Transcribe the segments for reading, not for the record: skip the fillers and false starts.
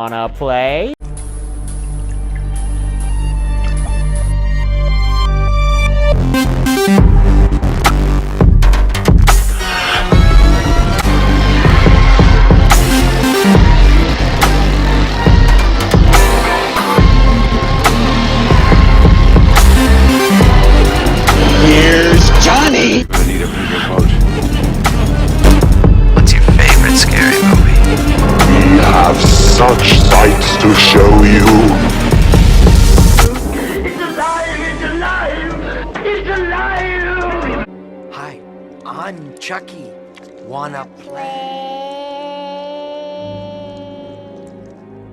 Wanna play? Here's Johnny! I need a bigger boat. What's your favorite scary movie? We have such sights to show you. It's alive! It's alive! It's alive! Hi, I'm Chucky. Wanna play?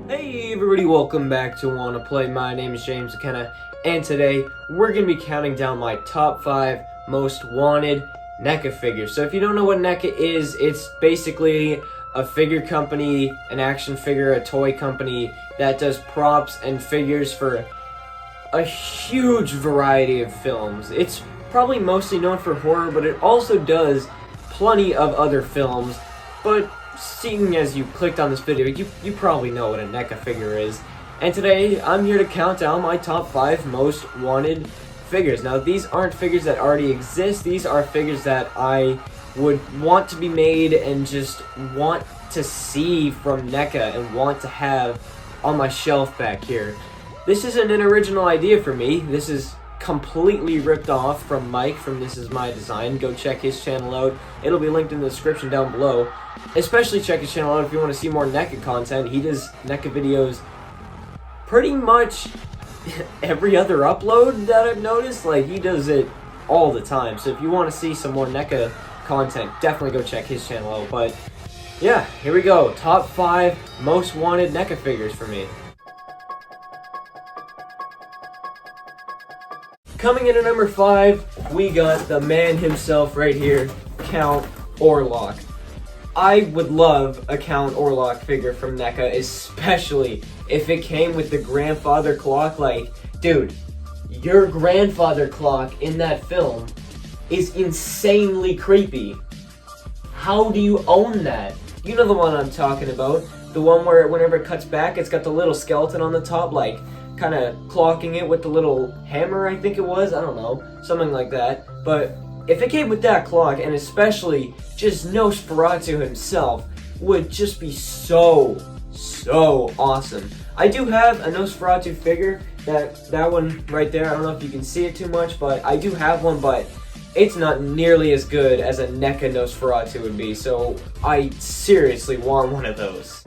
Hey everybody, welcome back to Wanna Play. My name is James McKenna, and today we're going to be counting down my top 5 most wanted NECA figures. So if you don't know what NECA is, it's basically a figure company, an action figure, a toy company that does props and figures for a huge variety of films. It's probably mostly known for horror, but it also does plenty of other films. But seeing as you clicked on this video, you probably know what a NECA figure is. And today, I'm here to count down my top 5 most wanted figures. Now, these aren't figures that already exist. These are figures that I would want to be made and just want to see from NECA and want to have on my shelf back here. This isn't an original idea for me. This is completely ripped off from Mike from This Is My Design. Go check his channel out. It'll be linked in the description down below. Especially check his channel out if you want to see more NECA content. He does NECA videos pretty much every other upload that I've noticed. Like, he does it all the time. So if you want to see some more NECA content, definitely go check his channel out. But yeah, here we go. Top 5 most wanted NECA figures for me. Coming in at number 5, we got the man himself right here, Count Orlok. I would love a Count Orlok figure from NECA, especially if it came with the grandfather clock. Like, dude, your grandfather clock in that film is insanely creepy. How do you own that? You know the one I'm talking about. The one where whenever it cuts back, it's got the little skeleton on the top, like, kind of clocking it with the little hammer, I think it was. I don't know. Something like that. But if it came with that clock, and especially just Nosferatu himself, would just be so awesome. I do have a Nosferatu figure, that one right there. I don't know if you can see it too much, but I do have one, but it's not nearly as good as a NECA Nosferatu would be, so I seriously want one of those.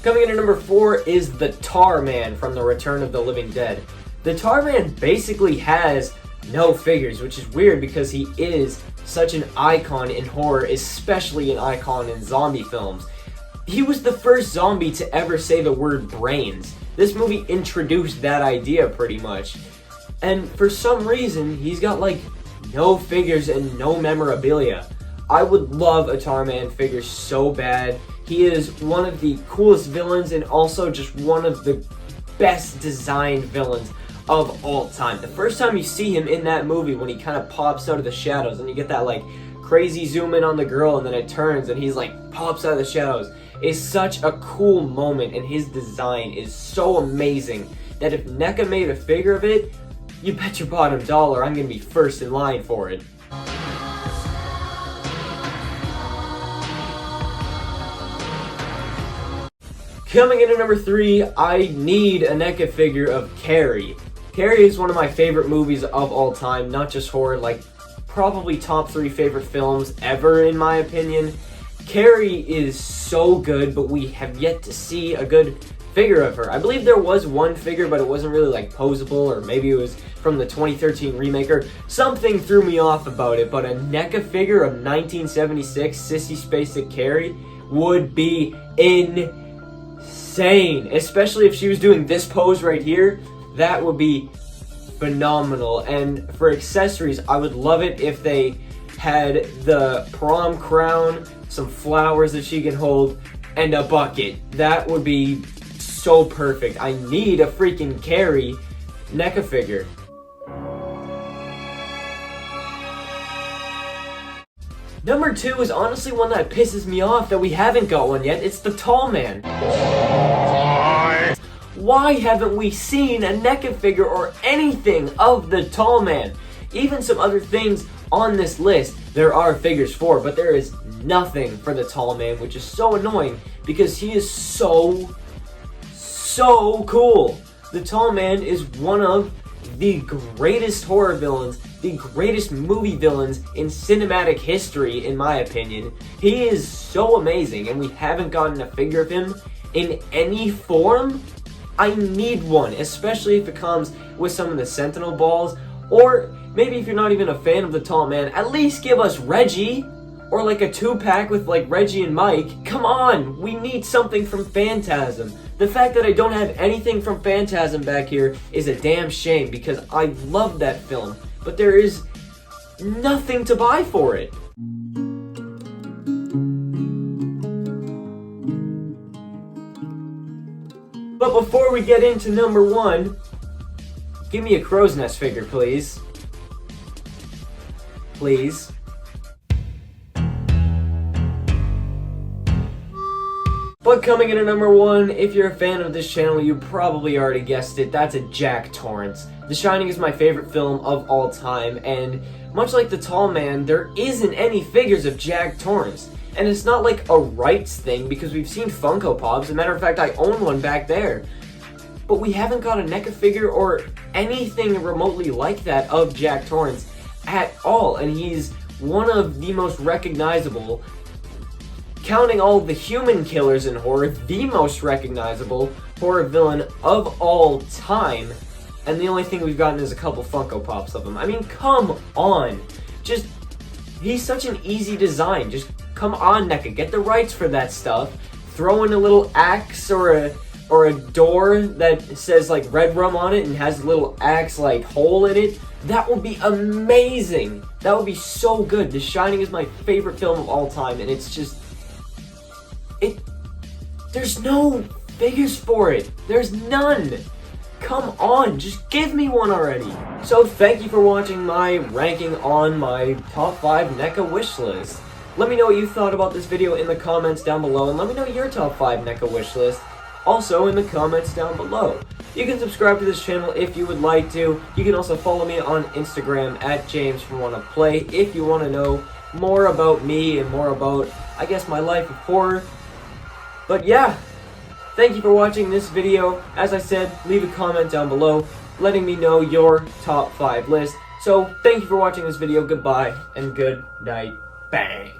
Coming in at number 4 is the Tar Man from The Return of the Living Dead. The Tar Man basically has no figures, which is weird because he is such an icon in horror, especially an icon in zombie films. He was the first zombie to ever say the word brains. This movie introduced that idea pretty much. And for some reason, he's got like no figures and no memorabilia. I would love a Tar Man figure so bad. He is one of the coolest villains and also just one of the best designed villains of all time. The first time you see him in that movie, when he kind of pops out of the shadows and you get that like crazy zoom in on the girl and then it turns and he's like pops out of the shadows, is such a cool moment, and his design is so amazing that if NECA made a figure of it, you bet your bottom dollar I'm gonna be first in line for it. Coming in at number 3, I need a NECA figure of Carrie. Carrie is one of my favorite movies of all time, not just horror, like probably top 3 favorite films ever in my opinion. Carrie is so good, but we have yet to see a good figure of her. I believe there was one figure, but it wasn't really like posable, or maybe it was from the 2013 remake, or something threw me off about it, but a NECA figure of 1976 Sissy Spacek Carrie would be insane, especially if she was doing this pose right here. That would be phenomenal. And for accessories, I would love it if they had the prom crown, some flowers that she can hold, and a bucket. That would be so perfect. I need a freaking Carrie NECA figure. Number 2 is honestly one that pisses me off that we haven't got one yet. It's the Tall Man. Why haven't we seen a NECA figure or anything of the Tall Man? Even some other things on this list there are figures for, but there is nothing for the Tall Man, which is so annoying because he is so cool. The Tall Man is one of the greatest horror villains, the greatest movie villains in cinematic history, in my opinion. He is so amazing, and we haven't gotten a figure of him in any form. I need one, especially if it comes with some of the Sentinel balls, or maybe if you're not even a fan of the Tall Man, at least give us Reggie, or like a 2-pack with like Reggie and Mike. Come on, we need something from Phantasm. The fact that I don't have anything from Phantasm back here is a damn shame because I love that film, but there is nothing to buy for it. But before we get into number 1, give me a crow's nest figure, please. Please. But coming in at number 1, if you're a fan of this channel, you probably already guessed it, that's a Jack Torrance. The Shining is my favorite film of all time, and much like the Tall Man, there isn't any figures of Jack Torrance. And it's not like a rights thing, because we've seen Funko Pops. As a matter of fact, I own one back there. But we haven't got a NECA figure or anything remotely like that of Jack Torrance at all, and he's one of the most recognizable, counting all the human killers in horror, the most recognizable horror villain of all time, and the only thing we've gotten is a couple Funko Pops of him. I mean, come on! Just, he's such an easy design. Just come on, NECA, get the rights for that stuff. Throw in a little axe or a door that says like Red Rum on it and has a little axe like hole in it. That would be amazing. That would be so good. The Shining is my favorite film of all time, and it's just, there's no figures for it. There's none. Come on, just give me one already. So thank you for watching my ranking on my top 5 NECA wish list. Let me know what you thought about this video in the comments down below, and let me know your top 5 NECA wish list also in the comments down below. You can subscribe to this channel if you would like to. You can also follow me on Instagram at JamesFromWannaPlay if you want to know more about me and more about, I guess, my life of horror. But yeah, thank you for watching this video. As I said, leave a comment down below letting me know your top 5 list. So thank you for watching this video. Goodbye and good night. Bang.